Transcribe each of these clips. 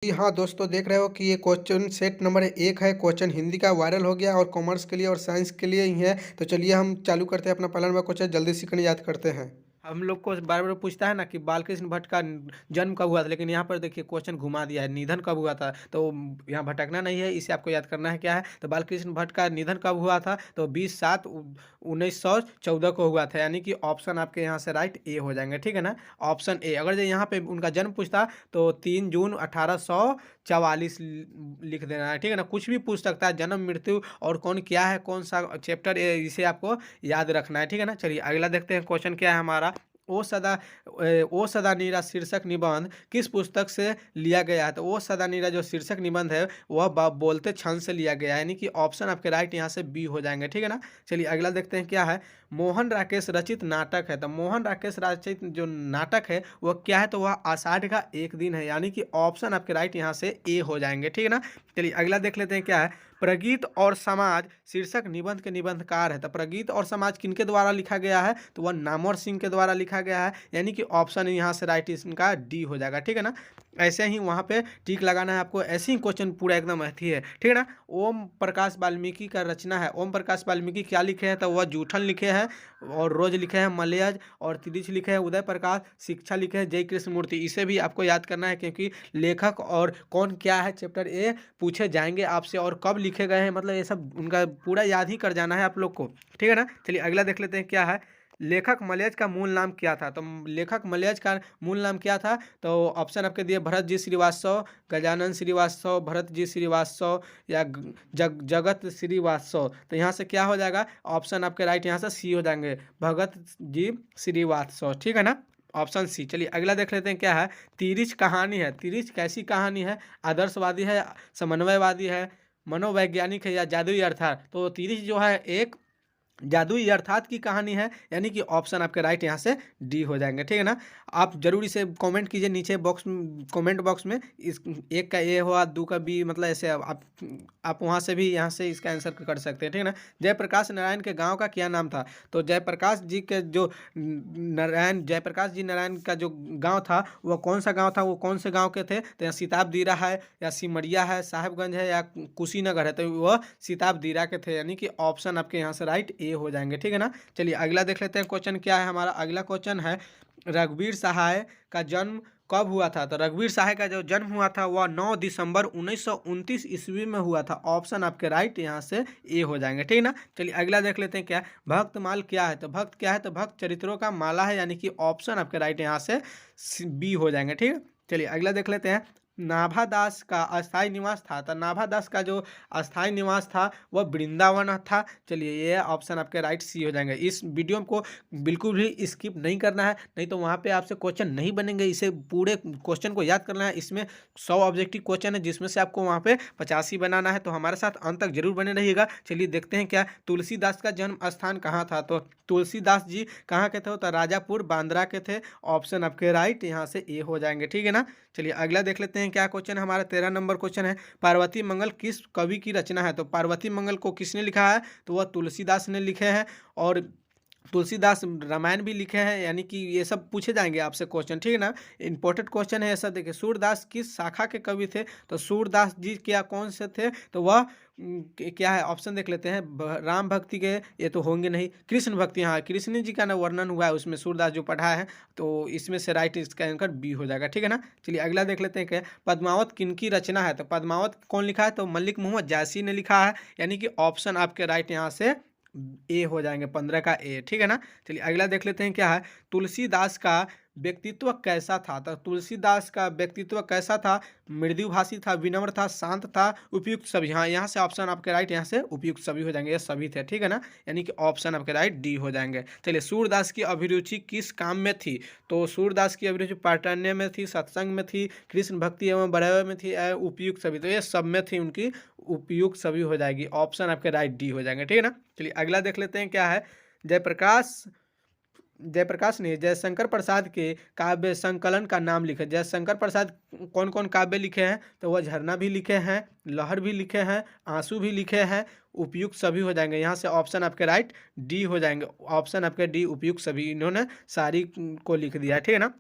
जी हाँ दोस्तों, देख रहे हो कि ये क्वेश्चन सेट नंबर 1 है। क्वेश्चन हिंदी का वायरल हो गया और कॉमर्स के लिए और साइंस के लिए ही है। तो चलिए हम चालू करते हैं अपना पहला नंबर क्वेश्चन, जल्दी से करने याद करते हैं। हम लोग को बार बार पूछता है ना कि बालकृष्ण भट्ट का जन्म कब हुआ था, लेकिन यहाँ पर देखिए क्वेश्चन घुमा दिया है, निधन कब हुआ था। तो यहाँ भटकना नहीं है, इसे आपको याद करना है क्या है। तो बालकृष्ण भट्ट का निधन कब हुआ था, तो 20/7/1914 को हुआ था, यानी कि ऑप्शन आपके यहाँ से राइट ए हो जाएंगे, ठीक है ना। Option A. अगर जो यहाँ पे उनका जन्म पूछता तो 3 जून 1844 लिख देना है, ठीक है ना। कुछ भी पूछ सकता है, जन्म मृत्यु और कौन क्या है, कौन सा चैप्टर, इसे आपको याद रखना है, ठीक है ना। चलिए अगला देखते हैं क्वेश्चन क्या है हमारा। ओ सदा नीरा शीर्षक निबंध किस पुस्तक से लिया गया है। तो ओ सदा नीरा जो शीर्षक निबंध है वह बोलते क्षण से लिया गया है, यानी कि ऑप्शन आपके राइट यहाँ से बी हो जाएंगे, ठीक है ना। चलिए अगला देखते हैं क्या है। मोहन राकेश रचित नाटक है। तो मोहन राकेश रचित जो नाटक है वह क्या है, तो वह आषाढ़ का एक दिन है, यानी कि ऑप्शन आपके राइट यहाँ से ए हो जाएंगे, ठीक है ना। चलिए अगला देख लेते हैं क्या है। प्रगीत और समाज शीर्षक निबंध के निबंधकार है। तो प्रगीत और समाज किनके द्वारा लिखा गया है, तो वह नामवर सिंह के द्वारा लिखा गया है, यानी कि ऑप्शन यहाँ से राइट इनका डी हो जाएगा, ठीक है ना। ऐसे ही वहाँ पे टिक लगाना है आपको, ऐसे ही क्वेश्चन पूरा एकदम अथी है, ठीक है ना। ओम प्रकाश वाल्मीकि का रचना है। ओम प्रकाश वाल्मीकि क्या लिखे हैं, तो वह जूठन लिखे हैं, और रोज लिखे हैं मलयज, और तिरिच लिखे हैं उदय प्रकाश, शिक्षा लिखे हैं जय कृष्ण मूर्ति। इसे भी आपको याद करना है, क्योंकि लेखक और कौन क्या है चैप्टर ए पूछे जाएंगे आपसे, और कब लिखे गए हैं, मतलब ये सब उनका पूरा याद ही कर जाना है आप लोग को, ठीक है ना। चलिए अगला देख लेते हैं क्या है। लेखक मलयज का मूल नाम क्या था। तो लेखक मलयज का मूल नाम क्या था, तो ऑप्शन आपके दिए भरत जी श्रीवास्तव, गजानन श्रीवास्तव, भरत जी श्रीवास्तव, या जगत श्रीवास्तव। तो यहाँ से क्या हो जाएगा, ऑप्शन आपके राइट यहाँ से सी हो जाएंगे, भगत जी श्रीवास्तव, ठीक है ना। Option C. चलिए अगला देख लेते हैं क्या है। तिरिच कहानी है। तिरिच कैसी कहानी है, आदर्शवादी है, समन्वयवादी है, मनोवैज्ञानिक है, या जादुई अर्थात। तो तिरिच जो है एक जादुई अर्थात की कहानी है, यानी कि ऑप्शन आपके राइट यहाँ से डी हो जाएंगे, ठीक है ना। आप जरूर इसे कमेंट कीजिए नीचे कमेंट बॉक्स में, इस एक का ए हुआ, दो का बी, मतलब ऐसे आप वहाँ से भी यहाँ से इसका आंसर कर सकते हैं, ठीक है ना। जयप्रकाश नारायण के गांव का क्या नाम था। तो जयप्रकाश जी के जो जयप्रकाश जी नारायण का जो गांव था वह कौन सा गांव था, वो कौन से गांव के थे। तो यहाँ सिताब दीरा है, या सिमरिया है, साहेबगंज है, या कुशीनगर है। तो वह सिताब दीरा के थे, यानी कि ऑप्शन आपके यहाँ से राइट ए हो जाएंगे, ठीक है ना। चलिए अगला देख लेते हैं क्वेश्चन क्या है हमारा। अगला क्वेश्चन है, रघुवीर सहाय का जन्म कब हुआ था। तो रघुवीर सहाय का जो जन्म हुआ था वह 9 दिसंबर 1929 ईस्वी में हुआ था। ऑप्शन आपके राइट यहाँ से ए हो जाएंगे, ठीक है ना। चलिए अगला देख लेते हैं क्या। भक्तमाल क्या है। तो भक्त क्या है, तो भक्त चरित्रों का माला है, यानी कि ऑप्शन आपके राइट यहाँ से बी हो जाएंगे, ठीक है। चलिए अगला देख लेते हैं। नाभादास का अस्थायी निवास था। तो नाभादास का जो अस्थायी निवास था वह वृंदावन था। चलिए ये ऑप्शन आपके राइट सी हो जाएंगे। इस वीडियो को बिल्कुल भी स्किप नहीं करना है, नहीं तो वहाँ पे आपसे क्वेश्चन नहीं बनेंगे। इसे पूरे क्वेश्चन को याद करना है। इसमें 100 ऑब्जेक्टिव क्वेश्चन है, जिसमें से आपको वहाँ पे 85 बनाना है। तो हमारे साथ अंत तक जरूर बने रहिएगा। चलिए देखते हैं क्या। तुलसीदास का जन्म स्थान कहाँ था। तो तुलसीदास जी कहाँ के थे, तो राजापुर बांद्रा के थे। ऑप्शन आपके राइट यहाँ से ए हो जाएंगे, ठीक है ना। चलिए अगला देख लेते हैं क्या क्वेश्चन। हमारा 13 नंबर क्वेश्चन है, पार्वती मंगल किस कवि की रचना है। तो पार्वती मंगल को किसने लिखा है, तो वह तुलसीदास ने लिखे हैं, और तुलसीदास रामायण भी लिखे हैं, यानी कि ये सब पूछे जाएंगे आपसे क्वेश्चन, ठीक है ना। इंपॉर्टेंट क्वेश्चन है ऐसा। देखिए सूरदास किस शाखा के कवि थे। तो सूरदास जी क्या कौन से थे, तो वह क्या है, ऑप्शन देख लेते हैं। राम भक्ति के, ये तो होंगे नहीं। कृष्ण भक्ति, हाँ कृष्ण जी का ना वर्णन हुआ है उसमें, सूरदास जो पढ़ा है, तो इसमें से राइट इसका आंसर बी हो जाएगा, ठीक है ना। चलिए अगला देख लेते हैं क्या। पद्मावत किनकी रचना है। तो पद्मावत कौन लिखा है, तो मलिक मोहम्मद जायसी ने लिखा है, यानी कि ऑप्शन आपके राइट यहाँ से ए हो जाएंगे, 15 का ए, ठीक है ना। चलिए अगला देख लेते हैं क्या है। तुलसीदास का व्यक्तित्व कैसा था। तो तुलसीदास का व्यक्तित्व कैसा था, मृदुभाषी था, विनम्र था, शांत था, उपयुक्त सभी। हाँ यहाँ से ऑप्शन आपके राइट यहाँ से उपयुक्त सभी हो जाएंगे, ये सभी थे, ठीक है ना, यानी कि ऑप्शन आपके राइट डी हो जाएंगे। चलिए सूरदास की अभिरुचि किस काम में थी। तो सूरदास की अभिरुचि पाटन्य में थी, सत्संग में थी, कृष्ण भक्ति एवं बड़े में थी, उपयुक्त सभी। तो ये सब में थी उनकी, उपयुक्त सभी हो जाएगी, ऑप्शन आपके राइट डी हो जाएंगे, ठीक है ना। चलिए अगला देख लेते हैं क्या है। जयप्रकाश जयप्रकाश ने जयशंकर प्रसाद के काव्य संकलन का नाम लिखे। जयशंकर प्रसाद कौन कौन काव्य लिखे हैं, तो वह झरना भी लिखे हैं, लहर भी लिखे हैं, आंसू भी लिखे हैं, उपयुक्त सभी हो जाएंगे। यहाँ से ऑप्शन आपके राइट डी हो जाएंगे, ऑप्शन आपके डी उपयुक्त सभी, इन्होंने सारी को लिख दिया है, ठीक है ना।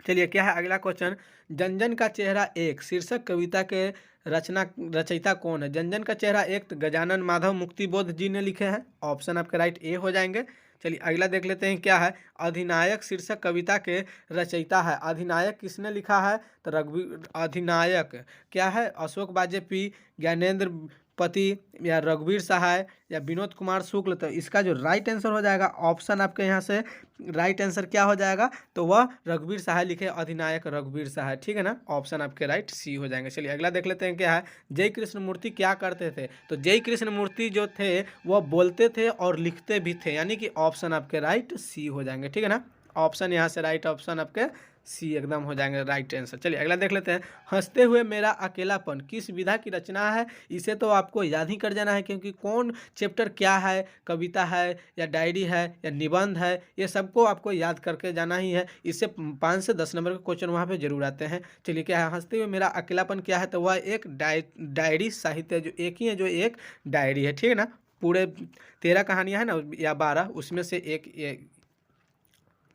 चलिए क्या है अगला क्वेश्चन। जनजन का चेहरा एक शीर्षक कविता के रचयिता कौन है? जनजन का चेहरा एक तो गजानन माधव मुक्तिबोध जी ने लिखे हैं। ऑप्शन आपके राइट ए हो जाएंगे। चलिए अगला देख लेते हैं क्या है। अधिनायक शीर्षक कविता के रचयिता है। अधिनायक किसने लिखा है? तो रघुवीर। अधिनायक क्या है? अशोक बाजेपी, ज्ञानेंद्र पति, या रघुवीर सहाय, या विनोद कुमार शुक्ल। तो इसका जो राइट आंसर हो जाएगा ऑप्शन आपके यहाँ से राइट आंसर क्या हो जाएगा? तो वह रघुवीर सहाय लिखे, अधिनायक रघुवीर सहाय, ठीक है ना। ऑप्शन आपके राइट सी हो जाएंगे। चलिए अगला देख लेते हैं क्या है। जय कृष्ण मूर्ति क्या करते थे? तो जय कृष्ण मूर्ति जो थे वह बोलते थे और लिखते भी थे, यानी कि ऑप्शन आपके राइट सी हो जाएंगे, ठीक है ना। ऑप्शन यहाँ से राइट ऑप्शन आपके सी एकदम हो जाएंगे राइट आंसर। चलिए अगला देख लेते हैं। हंसते हुए मेरा अकेलापन किस विधा की रचना है? इसे तो आपको याद ही कर जाना है, क्योंकि कौन चैप्टर क्या है, कविता है या डायरी है या निबंध है, ये सबको आपको याद करके जाना ही है। इससे 5 से 10 नंबर के क्वेश्चन वहाँ पे जरूर आते हैं। चलिए क्या है हंसते हुए मेरा अकेलापन क्या है? तो वह एक डायरी साहित्य जो एक ही है, जो एक डायरी है, ठीक है ना। पूरे 13 कहानियाँ हैं ना या 12, उसमें से एक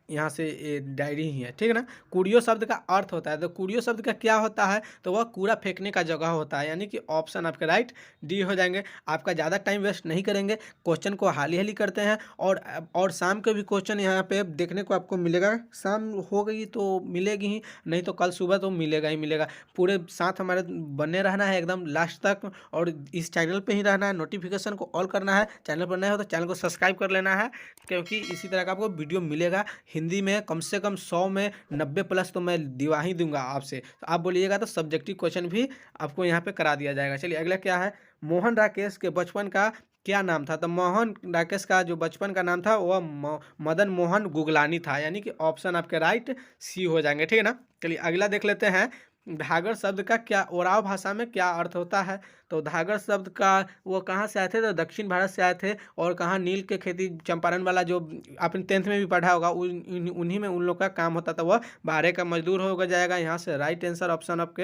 यहाँ से ये डायरी ही है, ठीक है ना। कूड़ियो शब्द का अर्थ होता है, तो कूड़ियो शब्द का क्या होता है? तो वह कूड़ा फेंकने का जगह होता है, यानी कि ऑप्शन आपके राइट डी हो जाएंगे। आपका ज़्यादा टाइम वेस्ट नहीं करेंगे, क्वेश्चन को हाली हाली करते हैं। और शाम के भी क्वेश्चन यहाँ पे देखने को आपको मिलेगा। शाम हो गई तो मिलेगी ही, नहीं तो कल सुबह तो मिलेगा ही मिलेगा। पूरे साथ हमारे बने रहना है एकदम लास्ट तक, और इस चैनल पर ही रहना है। नोटिफिकेशन को ऑल करना है। चैनल पर नए हो तो चैनल को सब्सक्राइब कर लेना है, क्योंकि इसी तरह का आपको वीडियो मिलेगा। हिंदी में कम से कम 100 में 90 प्लस तो मैं दिवा ही दूंगा आपसे। तो आप बोलिएगा तो सब्जेक्टिव क्वेश्चन भी आपको यहाँ पे करा दिया जाएगा। चलिए अगला क्या है। मोहन राकेश के बचपन का क्या नाम था? तो मोहन राकेश का जो बचपन का नाम था वह मदन मोहन गुगलानी था, यानी कि ऑप्शन आपके राइट सी हो जाएंगे, ठीक है ना। चलिए अगला देख लेते हैं। धागर शब्द का क्या ओराव भाषा में क्या अर्थ होता है? तो धागर शब्द का वो कहाँ से आए थे? तो दक्षिण भारत से आए थे। और कहाँ नील के खेती चंपारण वाला जो आपने 10th में भी पढ़ा होगा, उन्हीं में उन लोग का काम होता था। वह बाहर का मजदूर हो जाएगा। यहाँ से राइट आंसर ऑप्शन आपके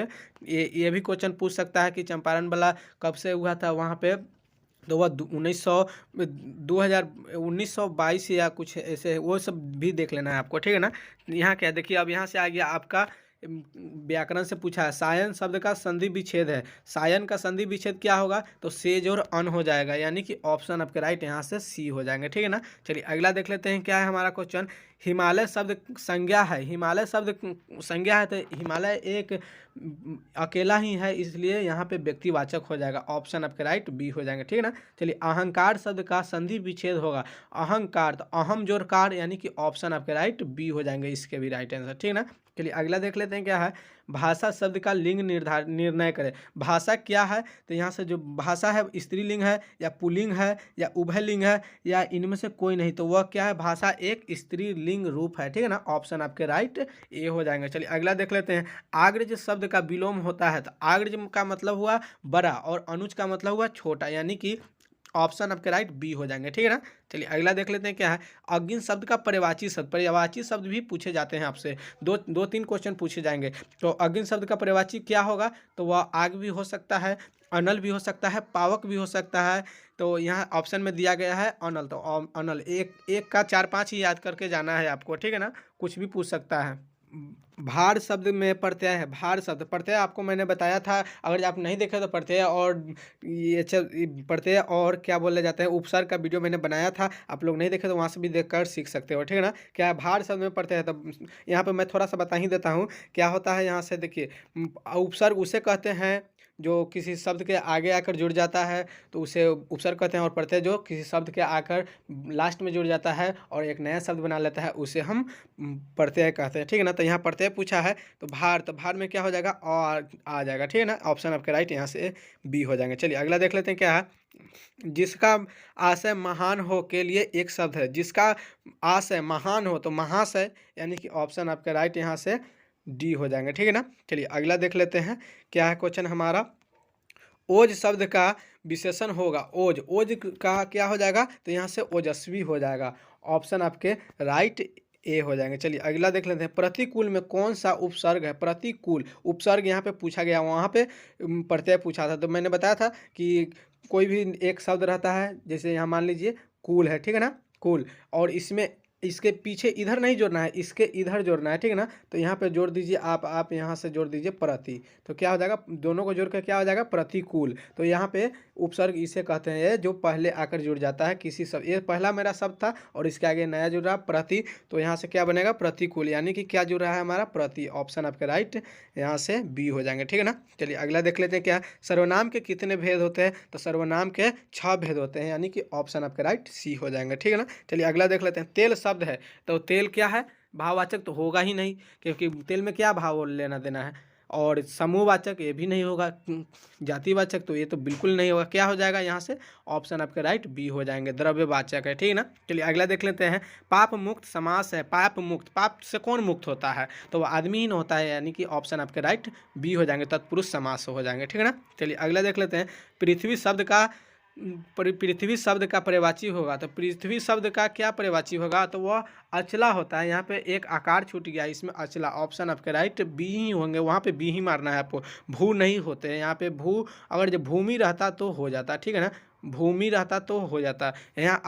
ये भी क्वेश्चन पूछ सकता है कि चंपारण वाला कब से हुआ था वहाँ पे। तो वह 1922 या कुछ ऐसे, वो सब भी देख लेना है आपको, ठीक है ना। यहाँ क्या देखिए, अब यहाँ से आ गया आपका व्याकरण से पूछा है। सायन शब्द का संधि विच्छेद है। सायन का संधि विच्छेद क्या होगा? तो सेज और अन हो जाएगा, यानी कि ऑप्शन आपके राइट यहाँ से सी हो जाएंगे, ठीक है ना। चलिए अगला देख लेते हैं क्या है हमारा क्वेश्चन। हिमालय शब्द संज्ञा है। हिमालय शब्द संज्ञा है, तो हिमालय एक अकेला ही है, इसलिए यहाँ पे व्यक्तिवाचक हो जाएगा। ऑप्शन आपके राइट बी हो जाएंगे, ठीक है ना। चलिए अहंकार शब्द का संधि विच्छेद होगा। अहंकार, तो अहम जोड़ कार, यानी कि ऑप्शन आपके राइट बी हो जाएंगे, इसके भी राइट आंसर, ठीक है ना। चलिए अगला देख लेते हैं क्या है। भाषा शब्द का लिंग निर्णय करें। भाषा क्या है? तो यहाँ से जो भाषा है स्त्रीलिंग है या पुल्लिंग है या उभयलिंग है या इनमें से कोई नहीं, तो वह क्या है? भाषा एक स्त्रीलिंग रूप है, ठीक है ना। ऑप्शन आपके राइट ए हो जाएंगे। चलिए अगला देख लेते हैं। आग्रज शब्द का विलोम होता है। तो आग्रज का मतलब हुआ बड़ा और अनुज का मतलब हुआ छोटा, यानी कि ऑप्शन आपके राइट बी हो जाएंगे, ठीक है ना। चलिए अगला देख लेते हैं क्या है। अग्नि शब्द का पर्यायवाची शब्द भी पूछे जाते हैं आपसे। दो तीन क्वेश्चन पूछे जाएंगे। तो अग्नि शब्द का पर्यायवाची क्या होगा? तो वह आग भी हो सकता है, अनल भी हो सकता है, पावक भी हो सकता है। तो यहाँ ऑप्शन में दिया गया है अनल। तो अनल एक का 4-5 ही याद करके जाना है आपको, ठीक है ना। कुछ भी पूछ सकता है। भार शब्द में प्रत्यय है। भार शब्द प्रत्यय आपको मैंने बताया था, अगर आप नहीं देखे तो प्रत्यय और ये प्रत्यय और क्या बोले जाते हैं उपसर्ग का वीडियो मैंने बनाया था, आप लोग नहीं देखे तो वहाँ से भी देखकर सीख सकते हो, ठीक है ना। क्या है भार शब्द में प्रत्यय है? तो यहाँ पे मैं थोड़ा सा बता ही देता हूँ क्या होता है। यहाँ से देखिए, उपसर्ग उसे कहते हैं जो किसी शब्द के आगे आकर जुड़ जाता है, तो उसे उपसर्ग कहते हैं। और प्रत्यय जो किसी शब्द के आकर लास्ट में जुड़ जाता है और एक नया शब्द बना लेता है, उसे हम प्रत्यय कहते हैं, ठीक है ना। तो यहाँ प्रत्यय पूछा है, तो भार में क्या हो जाएगा? और आ जाएगा, ठीक है ना। ऑप्शन आपके राइट यहाँ से बी हो जाएंगे। चलिए अगला देख लेते हैं क्या है। जिसका आशय महान हो के लिए एक शब्द है। जिसका आशय महान हो, तो महाशय, यानी कि ऑप्शन आपके राइट यहाँ से डी हो जाएंगे, ठीक है ना। चलिए अगला देख लेते हैं क्या है क्वेश्चन हमारा। ओज शब्द का विशेषण होगा। ओज का क्या हो जाएगा? तो यहाँ से ओजस्वी हो जाएगा। ऑप्शन आपके राइट ए हो जाएंगे। चलिए अगला देख लेते हैं। प्रतिकूल में कौन सा उपसर्ग है? प्रतिकूल उपसर्ग यहाँ पे पूछा गया, वहाँ पे प्रत्यय पूछा था। तो मैंने बताया था कि कोई भी एक शब्द रहता है, जैसे यहाँ मान लीजिए कूल है, ठीक है ना, कूल, और इसमें इसके पीछे इधर नहीं जोड़ना है, इसके इधर जोड़ना है, ठीक है ना। तो यहाँ पे जोड़ दीजिए आप यहाँ से जोड़ दीजिए प्रति, तो क्या हो जाएगा, दोनों को जोड़ कर क्या हो जाएगा, प्रतिकूल। तो यहाँ पे उपसर्ग इसे कहते हैं, ये जो पहले आकर जुड़ जाता है किसी शब्द, ये पहला मेरा शब्द था और इसके आगे नया जुड़ रहा प्रति, तो यहाँ से क्या बनेगा, प्रतिकूल, यानी कि क्या जुड़ रहा है हमारा, प्रति। ऑप्शन आपके राइट यहाँ से बी हो जाएंगे, ठीक है ना। चलिए अगला देख लेते हैं क्या है, सर्वनाम के कितने भेद होते हैं, तो सर्वनाम के 6 भेद होते हैं, यानी कि ऑप्शन आपके राइट सी हो जाएंगे, ठीक है ना। चलिए अगला देख लेते हैं, तेल शब्द है, तो तेल क्या है, भाववाचक तो होगा ही नहीं, क्योंकि तेल में क्या भाव लेना देना है। और समूहवाचक ये भी नहीं होगा, जातिवाचक तो ये तो बिल्कुल नहीं होगा, क्या हो जाएगा यहाँ से, ऑप्शन आपके राइट बी हो जाएंगे, द्रव्यवाचक है, ठीक है ना। चलिए अगला देख लेते हैं, पाप मुक्त समास है, पाप मुक्त, पाप से कौन मुक्त होता है, तो वो आदमी ही न होता है, यानी कि ऑप्शन आपके राइट बी हो जाएंगे, तत्पुरुष समास हो जाएंगे, ठीक है ना। चलिए अगला देख लेते हैं, पृथ्वी शब्द का पृथ्वी शब्द का पर्यायवाची होगा, तो पृथ्वी शब्द का क्या पर्यायवाची होगा, तो वह अचला होता है, यहाँ पे एक आकार छूट गया, इसमें अचला, ऑप्शन आपके राइट बी ही होंगे, वहाँ पे बी ही मारना है आपको, भू नहीं होते हैं यहाँ पे, भू अगर जब भूमि रहता तो हो जाता, ठीक है ना, भूमि रहता तो हो जाता, यहाँ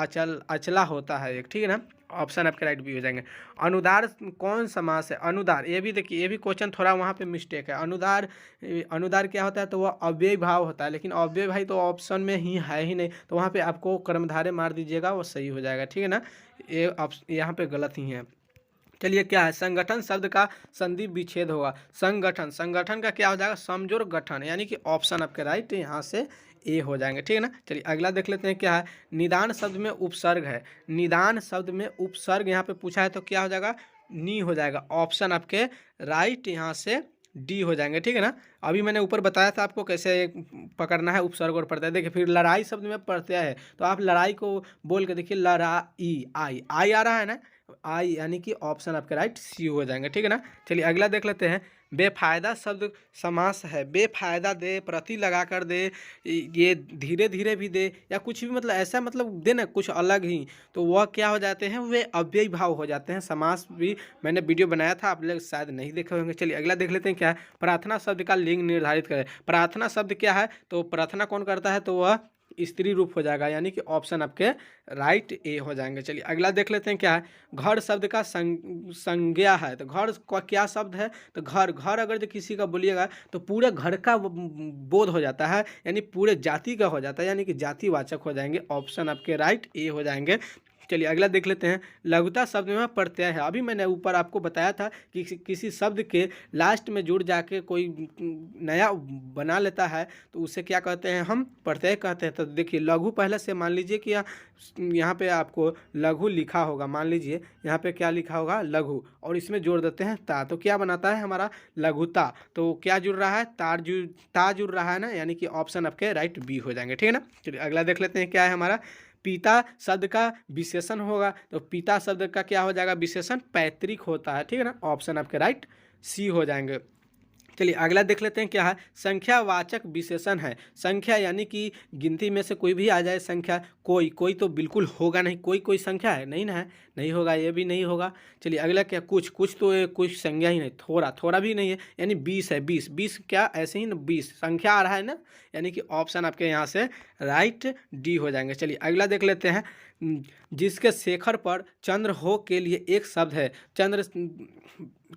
अचला होता है एक, ठीक है ना, ऑप्शन आपके राइट भी हो जाएंगे। अनुदार कौन समास है, अनुदार, ये भी देखिए, ये भी क्वेश्चन थोड़ा वहाँ पे मिस्टेक है, अनुदार, अनुदार क्या होता है, तो वह अव्यय भाव होता है, लेकिन अव्यय भाई तो ऑप्शन में ही है ही नहीं, तो वहाँ पे आपको कर्मधारय मार दीजिएगा, वो सही हो जाएगा, ठीक है ना, ये यहाँ पे गलत ही है। चलिए क्या है, संगठन शब्द का संधि विच्छेद होगा, संगठन, संगठन का क्या हो जाएगा, समजोड़ गठन, यानी कि ऑप्शन आपके राइट यहाँ से ए हो जाएंगे, ठीक है ना। चलिए अगला देख लेते हैं क्या है, निदान शब्द में उपसर्ग है, निदान शब्द में उपसर्ग यहाँ पे पूछा है, तो क्या हो जाएगा, नी हो जाएगा, ऑप्शन आपके राइट यहाँ से डी हो जाएंगे, ठीक है ना। अभी मैंने ऊपर बताया था आपको कैसे पकड़ना है उपसर्ग और प्रत्यय, देखिए फिर लड़ाई शब्द में प्रत्यय है, तो आप लड़ाई को बोल के देखिए, लड़ाई, आई आई आ रहा है ना, आई, यानी कि ऑप्शन आपके राइट सी हो जाएंगे, ठीक है ना। चलिए अगला देख लेते हैं, बेफायदा शब्द समास है, बेफायदा दे, प्रति लगा कर दे, ये धीरे धीरे भी दे, या कुछ भी मतलब ऐसा मतलब दे ना कुछ अलग ही, तो वह क्या हो जाते हैं, वे अव्ययी भाव हो जाते हैं। समास भी मैंने वीडियो बनाया था, आप लोग शायद नहीं देखे होंगे। चलिए अगला देख लेते हैं क्या है, प्रार्थना शब्द का लिंग निर्धारित करें, प्रार्थना शब्द क्या है, तो प्रार्थना कौन करता है, तो वह स्त्री रूप हो जाएगा, यानी कि ऑप्शन आपके राइट ए हो जाएंगे। चलिए अगला देख लेते हैं क्या है, घर शब्द का संज्ञा है, तो घर का क्या शब्द है, तो घर, घर अगर जो किसी का बोलिएगा तो पूरे घर का बोध हो जाता है, यानी पूरे जाति का हो जाता है, यानी कि जातिवाचक हो जाएंगे, ऑप्शन आपके राइट ए हो जाएंगे। चलिए अगला देख लेते हैं, लघुता शब्द में प्रत्यय है, अभी मैंने ऊपर आपको बताया था कि किसी शब्द के लास्ट में जुड़ जाके कोई नया बना लेता है तो उसे क्या कहते हैं, हम प्रत्यय कहते हैं। तो देखिए लघु पहले से मान लीजिए कि यहाँ पे आपको लघु लिखा होगा, मान लीजिए यहाँ पे क्या लिखा होगा, लघु, और इसमें जोड़ देते हैं ता, तो क्या बनाता है हमारा, लघुता, तो क्या जुड़ रहा है, ता जुड़ रहा है ना, यानी कि ऑप्शन आपके राइट बी हो जाएंगे, ठीक है ना। चलिए अगला देख लेते हैं क्या है हमारा, पिता शब्द का विशेषण होगा, तो पिता शब्द का क्या हो जाएगा, विशेषण पैतृक होता है, ठीक है ना, ऑप्शन आपके राइट सी हो जाएंगे। चलिए अगला देख लेते हैं क्या है, संख्यावाचक विशेषण है, संख्या यानी कि गिनती में से कोई भी आ जाए संख्या, कोई, कोई तो बिल्कुल होगा नहीं, कोई कोई संख्या है नहीं ना, है नहीं होगा, ये भी नहीं होगा। चलिए अगला क्या, कुछ, कुछ तो कुछ संज्ञा ही नहीं, थोड़ा, थोड़ा भी नहीं है, यानी 20 है, 20, 20 क्या ऐसे ही ना, 20 संख्या आ रहा है ना, यानी कि ऑप्शन आपके यहाँ से राइट डी हो जाएंगे। चलिए अगला देख लेते हैं, जिसके शेखर पर चंद्र हो के लिए एक शब्द है,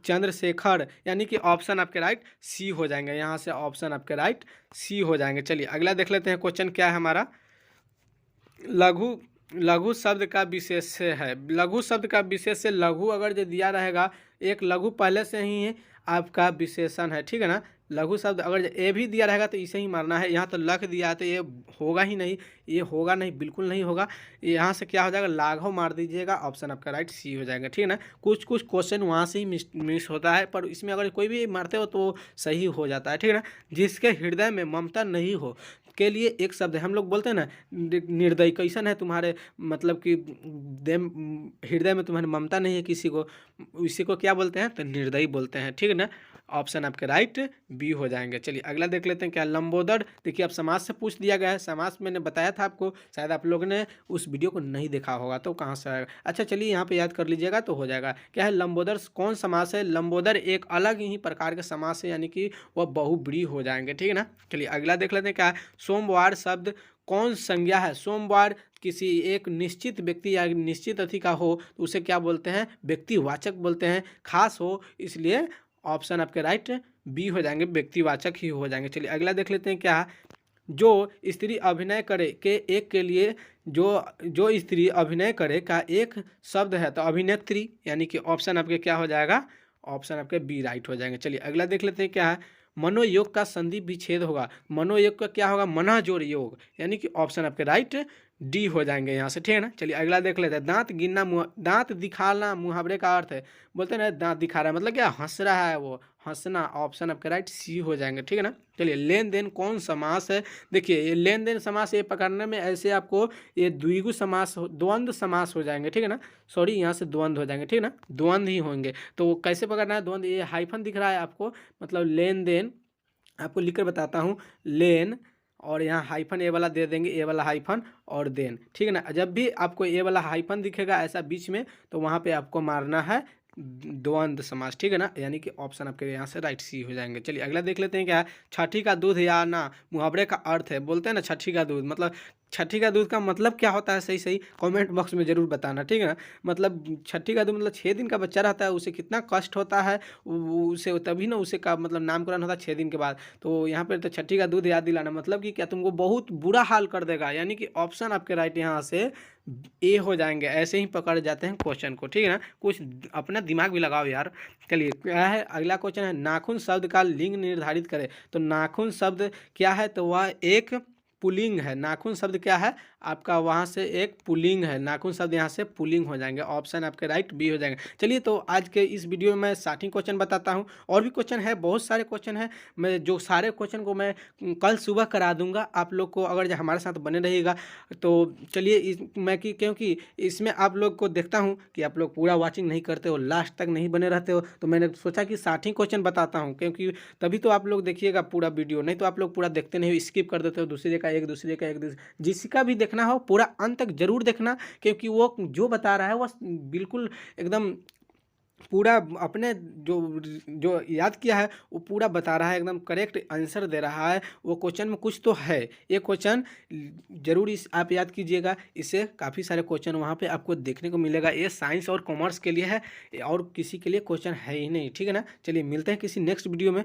चंद्रशेखर, यानी कि ऑप्शन आपके राइट सी हो जाएंगे, यहाँ से ऑप्शन आपके राइट सी हो जाएंगे। चलिए अगला देख लेते हैं, क्वेश्चन क्या है हमारा, लघु, लघु शब्द का विशेष है, लघु शब्द का विशेष से, लघु अगर जो दिया रहेगा, एक लघु पहले से ही आपका विशेषण है, ठीक है ना, लघु शब्द अगर ए भी दिया रहेगा तो इसे ही मारना है, यहाँ तो लख दिया है तो ये होगा ही नहीं, ये होगा नहीं, बिल्कुल नहीं होगा, यहाँ से क्या हो जाएगा, लाघव मार दीजिएगा, ऑप्शन आपका राइट सी हो जाएगा, ठीक है ना। कुछ कुछ क्वेश्चन वहाँ से ही मिस होता है, पर इसमें अगर कोई भी मारते हो तो सही हो जाता है, ठीक है ना। जिसके हृदय में ममता नहीं हो के लिए एक शब्द है, हम लोग बोलते हैं ना, निर्दयी, कैसन है तुम्हारे, मतलब कि हृदय में तुम्हारी ममता नहीं है किसी को, इसी को क्या बोलते हैं, तो निर्दयी बोलते हैं, ठीक है ना, ऑप्शन आपके राइट बी हो जाएंगे। चलिए अगला देख लेते हैं क्या, लंबोदर, देखिए अब समास से पूछ दिया गया है, समास मैंने बताया था आपको, शायद आप लोगों ने उस वीडियो को नहीं देखा होगा तो कहाँ से आएगा, अच्छा चलिए यहाँ पे याद कर लीजिएगा तो हो जाएगा। क्या है, लंबोदर कौन समास है, लंबोदर एक अलग ही प्रकार के समास है, यानी कि वह बहुब्रीहि हो जाएंगे, ठीक है ना। चलिए अगला देख लेते हैं क्या है, सोमवार शब्द कौन संज्ञा है? सोमवार किसी एक निश्चित व्यक्ति या निश्चित अतिथि का हो तो उसे क्या बोलते हैं? व्यक्तिवाचक बोलते हैं। खास हो इसलिए ऑप्शन आपके राइट बी हो जाएंगे, व्यक्तिवाचक ही हो जाएंगे। चलिए अगला देख लेते हैं क्या है। जो स्त्री अभिनय करे के एक के लिए जो जो स्त्री अभिनय करे का एक शब्द है तो अभिनेत्री, यानी कि ऑप्शन आपके क्या हो जाएगा? ऑप्शन आपके बी राइट हो जाएंगे। चलिए अगला देख लेते हैं क्या है। मनोयोग का संधि विच्छेद होगा। मनोयोग का क्या होगा? मना जोड़ योग, यानी कि ऑप्शन आपके राइट डी हो जाएंगे यहाँ से, ठीक है ना। चलिए अगला देख लेते हैं। दांत गिनना दांत दिखाना मुहावरे का अर्थ है। बोलते हैं ना दांत दिखा रहा है, मतलब क्या? हंस रहा है वो, हंसना। ऑप्शन आपके राइट सी हो जाएंगे, ठीक है ना। चलिए लेन देन कौन समास है? देखिए ये लेन देन समास ये पकड़ने में ऐसे आपको ये द्विगु समास द्वंद्व समास हो जाएंगे, ठीक है ना। सॉरी यहाँ से द्वंद्व हो जाएंगे, ठीक है ना, द्वंद्व ही होंगे। तो कैसे पकड़ना है द्वंद्व? ये हाइफन दिख रहा है आपको, मतलब लेन देन आपको लिखकर बताता हूँ। लेन और यहाँ हाइफन ए वाला दे देंगे, ए वाला हाइफन और देन, ठीक है ना। जब भी आपको ए वाला हाइफन दिखेगा ऐसा बीच में तो वहाँ पे आपको मारना है द्वंद्व समास, ठीक है ना, यानी कि ऑप्शन आपके यहाँ से राइट सी हो जाएंगे। चलिए अगला देख लेते हैं क्या है। छठी का दूध या ना मुहावरे का अर्थ है। बोलते हैं ना छठी का दूध, मतलब छठी का दूध का मतलब क्या होता है? सही सही कमेंट बॉक्स में ज़रूर बताना, ठीक है ना। मतलब छठी का दूध मतलब 6 दिन का बच्चा रहता है, उसे कितना कष्ट होता है, उसे तभी ना उसे का मतलब नामकरण होता है 6 दिन के बाद। तो यहाँ पर तो छठी का दूध याद दिलाना मतलब कि क्या तुमको बहुत बुरा हाल कर देगा, यानी कि ऑप्शन आपके राइट यहाँ से ए हो जाएंगे। ऐसे ही पकड़ जाते हैं क्वेश्चन को, ठीक है ना, कुछ अपना दिमाग भी लगाओ यार। चलिए क्या है अगला क्वेश्चन है। नाखून शब्द का लिंग निर्धारित करें। तो नाखून शब्द क्या है? तो वह एक पुल्लिंग है। नाखून शब्द क्या है आपका? वहाँ से एक पुल्लिंग है। नाखून शब्द यहाँ से पुल्लिंग हो जाएंगे। ऑप्शन आपके राइट बी हो जाएंगे। चलिए तो आज के इस वीडियो में मैं स्टार्टिंग क्वेश्चन बताता हूँ, और भी क्वेश्चन है, बहुत सारे क्वेश्चन है। मैं जो सारे क्वेश्चन को मैं कल सुबह करा दूंगा आप लोग को, अगर हमारे साथ बने रहिएगा तो। चलिए मैं कि क्योंकि इसमें आप लोग को देखता हूँ कि आप लोग पूरा वॉचिंग नहीं करते हो, लास्ट तक नहीं बने रहते हो, तो मैंने सोचा कि स्टार्टिंग क्वेश्चन बताता हूँ, क्योंकि तभी तो आप लोग देखिएगा पूरा वीडियो, नहीं तो आप लोग पूरा देखते नहीं हो, स्किप कर देते हो, दूसरे का एक दूसरे का एक दूसरे। जिसका भी देखना हो पूरा अंत तक जरूर देखना, क्योंकि वो जो बता रहा है वो बिल्कुल एकदम पूरा अपने जो जो याद किया है वो पूरा बता रहा है, एकदम करेक्ट आंसर दे रहा है। वो क्वेश्चन में कुछ तो है, ये क्वेश्चन जरूर इस आप याद कीजिएगा। इससे काफ़ी सारे क्वेश्चन वहाँ पे आपको देखने को मिलेगा। ये साइंस और कॉमर्स के लिए है और किसी के लिए क्वेश्चन है ही नहीं, ठीक है ना। चलिए मिलते हैं किसी नेक्स्ट वीडियो में।